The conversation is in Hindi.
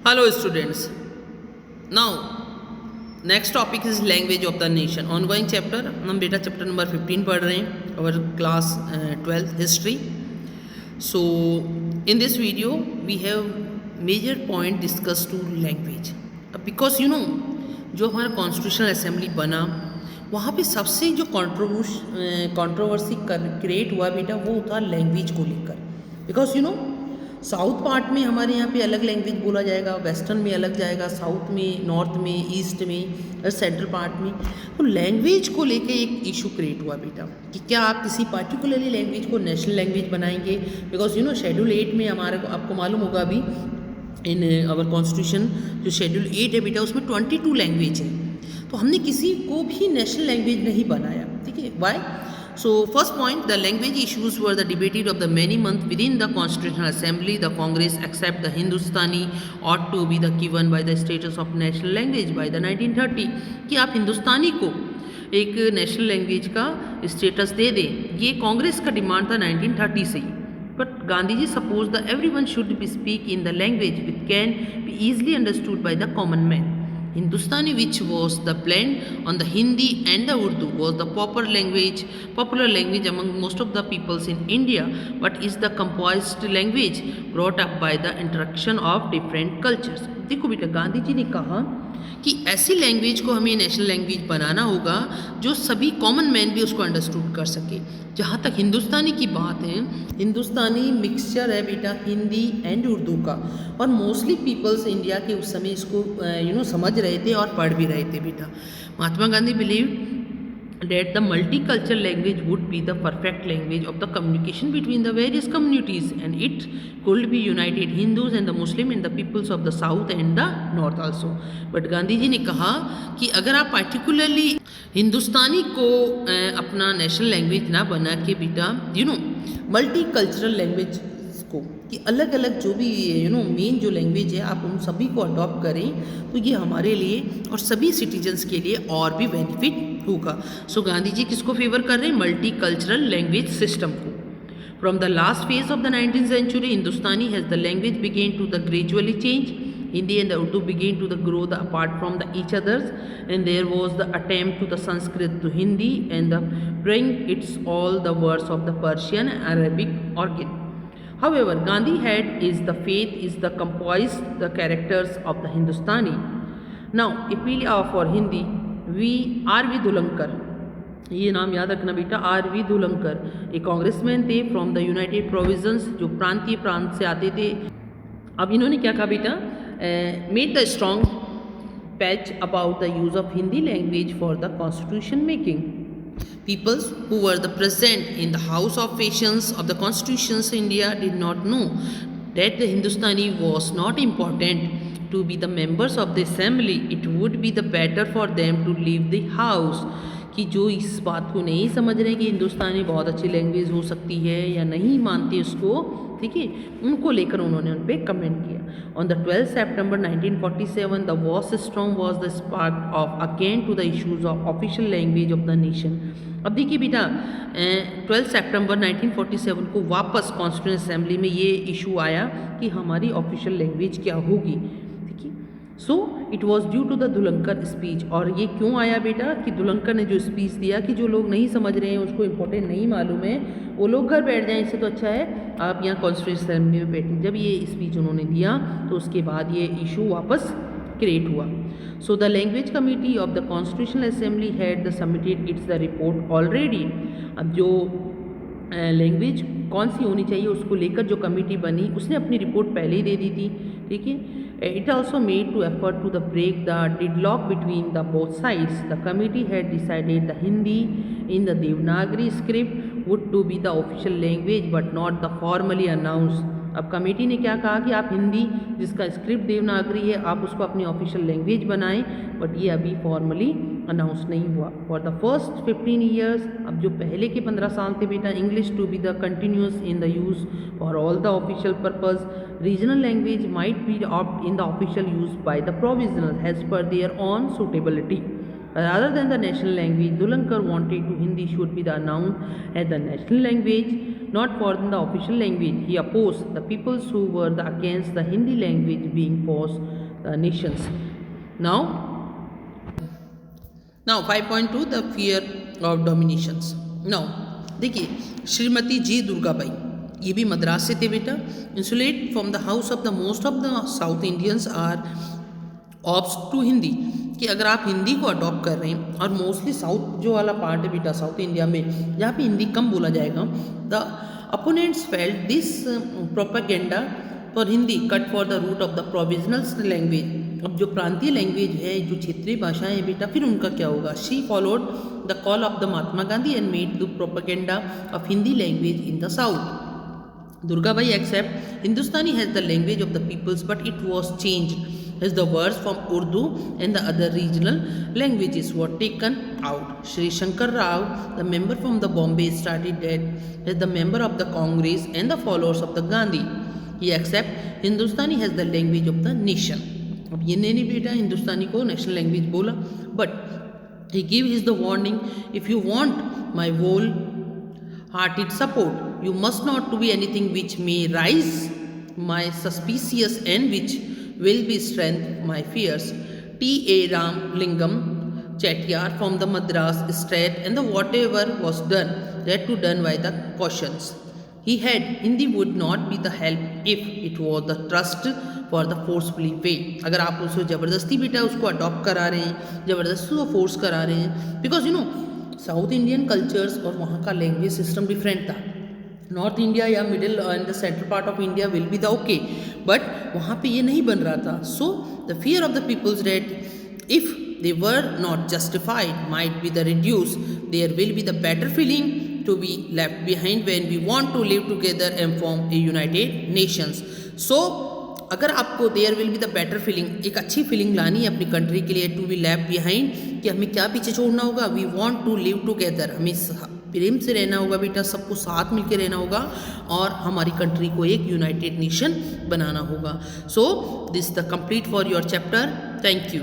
Hello students. Now next topic is language of the nation. Ongoing chapter हम बेटा चैप्टर नंबर 15 पढ़ रहे हैं our class 12th history. So in this video we have major point discussed to language. Because जो हमारा कॉन्स्टिट्यूशनल असेंबली बना वहाँ पे सबसे जो कंट्रोवर्सी क्रिएट हुआ बेटा वो था लैंग्वेज को लेकर. बिकॉज साउथ पार्ट में हमारे यहाँ पे अलग लैंग्वेज बोला जाएगा, वेस्टर्न में अलग जाएगा, साउथ में, नॉर्थ में, ईस्ट में और सेंट्रल पार्ट में. तो लैंग्वेज को लेके एक इशू क्रिएट हुआ बेटा कि क्या आप किसी पार्टिकुलरली लैंग्वेज को नेशनल लैंग्वेज बनाएंगे. बिकॉज शेड्यूल 8 में हमारे को आपको मालूम होगा अभी इन अवर कॉन्स्टिट्यूशन जो शेड्यूल 8 है बेटा उसमें 22 लैंग्वेज है. तो हमने किसी को भी नेशनल लैंग्वेज नहीं बनाया. ठीक है, Y? So first point, the language issues were the debated of the many months within the Constitutional Assembly. The Congress accept the Hindustani ought to be the given by the status of national language by the 1930 कि आप हिंदुस्तानी को एक नेशनल लैंग्वेज का स्टेटस दे दें. ये कांग्रेस का डिमांड था 1930 से ही. But Gandhi ji suppose the everyone should be speak in the language which can be easily understood by the common man. Hindustani, which was the blend on the Hindi and the Urdu, was the popular language among most of the peoples in India, but is the composed language brought up by the interaction of different cultures. देखो बेटा, गांधी जी ने कहा कि ऐसी लैंग्वेज को हमें नेशनल लैंग्वेज बनाना होगा जो सभी कॉमन मैन भी उसको अंडरस्टूड कर सके. जहाँ तक हिंदुस्तानी की बात है, हिंदुस्तानी मिक्सचर है बेटा हिंदी एंड उर्दू का, और मोस्टली पीपल्स इंडिया के उस समय इसको समझ रहे थे और पढ़ भी रहे थे बेटा. Mahatma Gandhi believe that the multicultural language would be the perfect language of the communication between the various communities, and it could be united Hindus and the Muslim and the peoples of the south and the north also. But Gandhi ji ने कहा कि अगर आप पार्टिकुलरली हिंदुस्तानी को अपना नेशनल लैंग्वेज ना बना के बेटा मल्टी कल्चरल लैंग्वेज को कि अलग अलग जो भी मेन जो लैंग्वेज है आप उन सभी को अडॉप्ट करें तो ये हमारे लिए और सभी सिटीजन्स के लिए और भी बेनिफिट होगा. सो गांधी जी किसको फेवर कर रहे हैं? मल्टी कल्चरल लैंग्वेज सिस्टम को. From the last phase of the 19th century, Hindustani has the language begin to the gradually change. Hindi and the Urdu began to grow apart from each others, and there was the attempt to the Sanskrit to Hindi and the bring its all the words of the Persian Arabic origin. However, Gandhi had is the faith is the composed the characters of the Hindustani. Now, appeal for Hindi, R.V. Dhulankar, ये नाम याद रखना बेटा, R.V. धुलंकर एक कांग्रेसमैन थे फ्रॉम द यूनाइटेड प्रोविजंस, जो प्रांत से आते थे. अब इन्होंने क्या कहा बेटा? Made the strong patch about the use of Hindi language for the constitution making. Peoples who were the present in the House of Patience of the Constitutions India did not know that the Hindustani was not important to be the members of the assembly. It would be the better for them to leave the house. कि जो इस बात को नहीं समझ रहे कि हिंदुस्तानी बहुत अच्छी लैंग्वेज हो सकती है या नहीं मानते उसको, ठीक है, उनको लेकर उन्होंने उन पर कमेंट किया. On the 12 September 1947 the was strong was the spark of again to the issues of official language of the nation. अब देखिए बेटा, 12 सितंबर 1947 को वापस कॉन्स्टिट्यूशन असेंबली में ये इशू आया कि हमारी ऑफिशियल लैंग्वेज क्या होगी. ठीक है, so it was due to the Dhulankar speech. और ये क्यों आया बेटा कि धुलंकर ने जो स्पीच दिया कि जो लोग नहीं समझ रहे हैं, उसको इम्पोर्टेंट नहीं मालूम है, वो लोग घर बैठ जाएं, इससे तो अच्छा है आप यहाँ कॉन्स्टिट्यूशन असेंबली में बैठें. जब ये स्पीच उन्होंने दिया तो उसके बाद ये इशू वापस क्रिएट हुआ. So the language committee of the Constitutional Assembly had the submitted its the report already. अब जो लैंग्वेज कौन सी होनी चाहिए उसको लेकर जो कमेटी बनी उसने अपनी रिपोर्ट पहले ही दे दी थी. ठीक है, it also made to effort to the break the deadlock between the both sides. The committee had decided the Hindi in the Devanagari script would to be the official language but not the formally announce. अब कमेटी ने क्या कहा कि आप हिंदी जिसका स्क्रिप्ट देवनागरी है आप उसको अपनी ऑफिशियल लैंग्वेज बनाएं, बट ये अभी फॉर्मली अनाउंस नहीं हुआ. फॉर द फर्स्ट 15 ईयर्स, अब जो पहले के 15 साल थे बेटा, English to be the continuous in the use for all the official purpose. Regional language might be opt in the official use by the provisional as per their on suitability. Rather than the national language, Dulankar wanted to Hindi should be the announced as the national language, not for the official language. He opposed the peoples who were against the Hindi language being forced the nations. Now 5.2 the fear of dominations. Now देखिए श्रीमती जी दुर्गाबाई, ये भी मद्रास से थे बेटा. Insulate from the house of the most of the south Indians are opposed to Hindi, कि अगर आप हिंदी को अडॉप्ट कर रहे हैं, और मोस्टली साउथ जो वाला पार्ट है बेटा साउथ इंडिया में जहाँ पे हिंदी कम बोला जाएगा, the opponents felt this propaganda for Hindi cut for the root of the provisional language. अब जो प्रांतीय लैंग्वेज है, जो क्षेत्रीय भाषाएं हैं बेटा, फिर उनका क्या होगा. She followed the call of the Mahatma Gandhi and made the propaganda of Hindi language in the south. Durgabai accept Hindustani as the language of the peoples, but it was changed as the words from Urdu and the other regional languages were taken out. Shri Shankar Rao, the member from the Bombay, started that as the member of the Congress and the followers of the Gandhi. He accept Hindustani as the language of the nation. अब ये नहीं बेटा हिंदुस्तानी को नेशनल लैंग्वेज बोला, but he give is the warning, if you want my whole hearted support, you must not to be anything which may rise my suspicious and which will be strength my fears. T.A. Ramlingam Chettiar from the Madras state, and the whatever was done, that to done by the cautions. He had Hindi would not be the help if it was the trust for the forcefully way. अगर आप उसको ज़बरदस्ती बेटा उसको अडॉप्ट करा रहे हैं, ज़बरदस्ती उसको फोर्स करा रहे हैं, because you know south Indian cultures और वहाँ का लैंग्वेज सिस्टम डिफरेंट था. नॉर्थ इंडिया या middle and the central part of India will be the okay, but वहाँ पे ये नहीं बन रहा था. So the fear of the peoples that if they were not justified might be the reduce, there will be the better feeling to be left behind when we want to live together and form a united nations. So अगर आपको there will be the better feeling, एक अच्छी फीलिंग लानी है अपनी कंट्री के लिए, टू बी लेफ्ट बिहाइंड, कि हमें क्या पीछे छोड़ना होगा. We want to live together, हमें प्रेम से रहना होगा बेटा, सबको साथ मिलकर रहना होगा और हमारी कंट्री को एक यूनाइटेड नेशन बनाना होगा. So this the complete for your chapter. Thank you.